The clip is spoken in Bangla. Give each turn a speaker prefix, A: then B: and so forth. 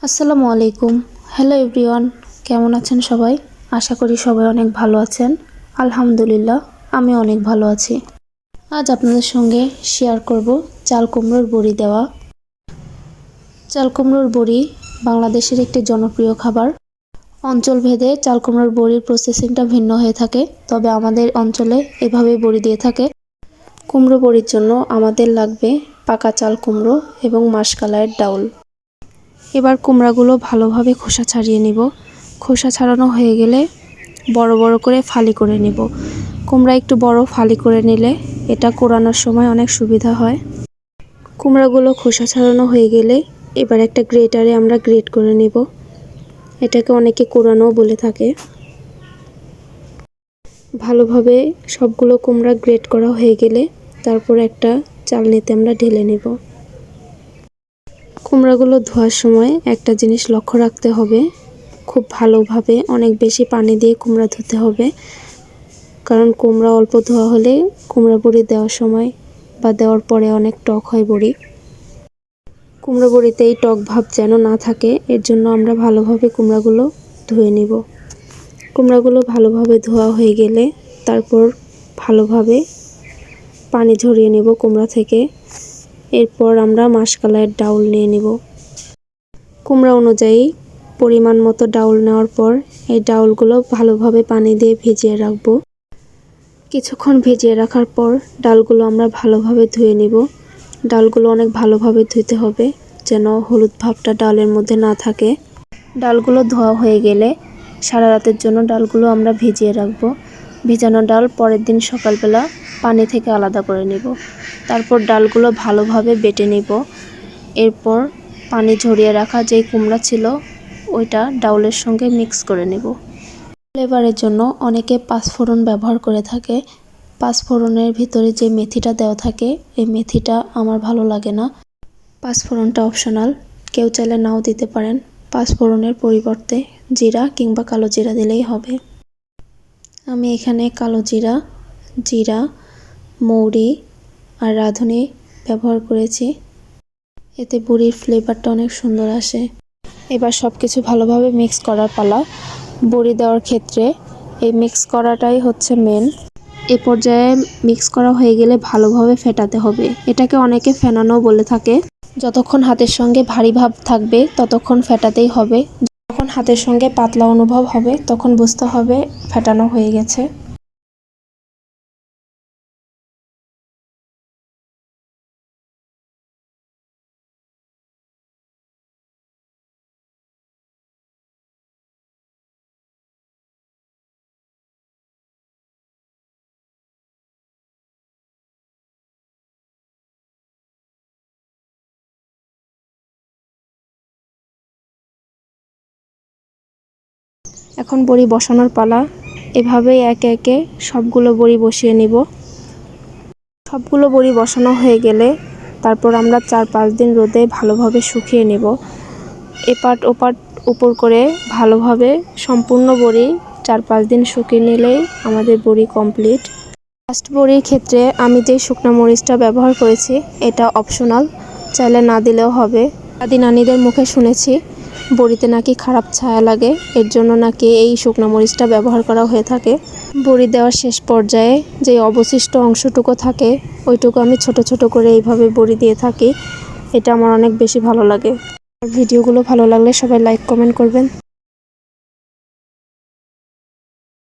A: আসসালামু আলাইকুম। হ্যালো এভরিওয়ান, কেমন আছেন সবাই? আশা করি সবাই অনেক ভালো আছেন। আলহামদুলিল্লাহ, আমি অনেক ভালো আছি। আজ আপনাদের সঙ্গে শেয়ার করব চাল কুমড়োর বড়ি দেওয়া। চাল কুমড়োর বড়ি বাংলাদেশের একটি জনপ্রিয় খাবার। অঞ্চলভেদে চাল কুমড়োর বড়ির প্রসেসিংটা ভিন্ন হয়ে থাকে, তবে আমাদের অঞ্চলে এভাবেই বড়ি দিয়ে থাকে। কুমড়ো বড়ির জন্য আমাদের লাগবে পাকা চাল কুমড়ো এবং মাসকলাইয়ের ডাউল। এবার কুমড়াগুলো ভালোভাবে খোসা ছাড়িয়ে নিব। খোসা ছাড়ানো হয়ে গেলে বড় বড় করে ফালি করে নিব। কুমড়া একটু বড় ফালি করে নিলে এটা কোরানোর সময় অনেক সুবিধা হয়। কুমড়াগুলো খোসা ছাড়ানো হয়ে গেলে এবার একটা গ্রেটারে আমরা গ্রেট করে নিব। এটাকে অনেকে কোরানোও বলে থাকে। ভালোভাবে সবগুলো কুমড়া গ্রেট করা হয়ে গেলে তারপর একটা চালনিতে আমরা ঢেলে নেব। কুমড়াগুলো ধোয়ার সময় একটা জিনিস লক্ষ্য রাখতে হবে, খুব ভালোভাবে অনেক বেশি পানি দিয়ে কুমড়া ধুতে হবে, কারণ কুমড়া অল্প ধোয়া হলে কুমড়া বড়ি দেওয়ার সময় বা দেওয়ার পরে অনেক টক হয় বড়ি। কুমড়া বড়িতে এই টক ভাব যেন না থাকে, এর জন্য আমরা ভালোভাবে কুমড়াগুলো ধুয়ে নিব। কুমড়াগুলো ভালোভাবে ধোয়া হয়ে গেলে তারপর ভালোভাবে পানি ঝরিয়ে নেব কুমড়া থেকে। এরপর আমরা মাসকলাইয়ের ডাউল নিয়ে নিব। কুমড়া অনুযায়ী পরিমাণ মতো ডাউল নেওয়ার পর এই ডাউলগুলো ভালোভাবে পানি দিয়ে ভিজিয়ে রাখব। কিছুক্ষণ ভিজিয়ে রাখার পর ডালগুলো আমরা ভালোভাবে ধুয়ে নিব। ডালগুলো অনেক ভালোভাবে ধুতে হবে যেন হলুদ ভাবটা ডালের মধ্যে না থাকে। ডালগুলো ধোয়া হয়ে গেলে সারা রাতের জন্য ডালগুলো আমরা ভিজিয়ে রাখব। ভিজানো ডাল পরের দিন সকালবেলা পানি থেকে আলাদা করে নিব। তারপর ডালগুলো ভালোভাবে বেটে নিব। এরপর পানি ঝরিয়ে রাখা যেই কুমড়া ছিল ওইটা ডাউলের সঙ্গে মিক্স করে নেব। ফ্লেভারের জন্য অনেকে পাঁচফোড়ন ব্যবহার করে থাকে। পাঁচফোড়নের ভিতরে যে মেথিটা দেওয়া থাকে এই মেথিটা আমার ভালো লাগে না। পাঁচফোড়নটা অপশনাল, কেউ চাইলে নাও দিতে পারেন। পাঁচফোড়নের পরিবর্তে জিরা কিংবা কালো জিরা দিলেই হবে। আমি এখানে কালো জিরা, জিরা, মৌরি আর রাঁধুনি ব্যবহার করেছি। এতে বড়ির ফ্লেভারটা অনেক সুন্দর আসে। এবার সব কিছু ভালোভাবে মিক্স করার পালা। বড়ি দেওয়ার ক্ষেত্রে এই মিক্স করাটাই হচ্ছে মেন। এ পর্যায়ে মিক্স করা হয়ে গেলে ভালোভাবে ফেটাতে হবে। এটাকে অনেকে ফেনানো বলে থাকে। যতক্ষণ হাতের সঙ্গে ভারী ভাব থাকবে ততক্ষণ ফেটাতেই হবে। যখন হাতের সঙ্গে পাতলা অনুভব হবে তখন বুঝতে হবে ফেটানো হয়ে গেছে। এখন বড়ি বসানোর পালা। এভাবেই একে একে সবগুলো বড়ি বসিয়ে নিব। সবগুলো বড়ি বসানো হয়ে গেলে তারপর আমরা 4-5 দিন রোদে ভালোভাবে শুকিয়ে নেব। এপাট ওপাট উপর করে ভালোভাবে সম্পূর্ণ বড়ি 4-5 দিন শুকিয়ে নিলেই আমাদের বড়ি কমপ্লিট। ফার্স্ট বড়ির ক্ষেত্রে আমি যে শুকনো মরিচটা ব্যবহার করেছি এটা অপশনাল, চাইলে না দিলেও হবে। দাদি নানিদের মুখে শুনেছি বড়িতে নাকি খারাপ ছায়া লাগে, এর জন্য নাকি এই শুকনো মরিচটা ব্যবহার করা হয়ে থাকে। বড়ি দেওয়ার শেষ পর্যায়ে যে অবশিষ্ট অংশটুকু থাকে ওইটুকু আমি ছোট ছোট করে এইভাবে বড়ি দিয়ে থাকি। এটা আমার অনেক বেশি ভালো লাগে। ভিডিওগুলো ভালো লাগলে সবাই লাইক কমেন্ট করবেন।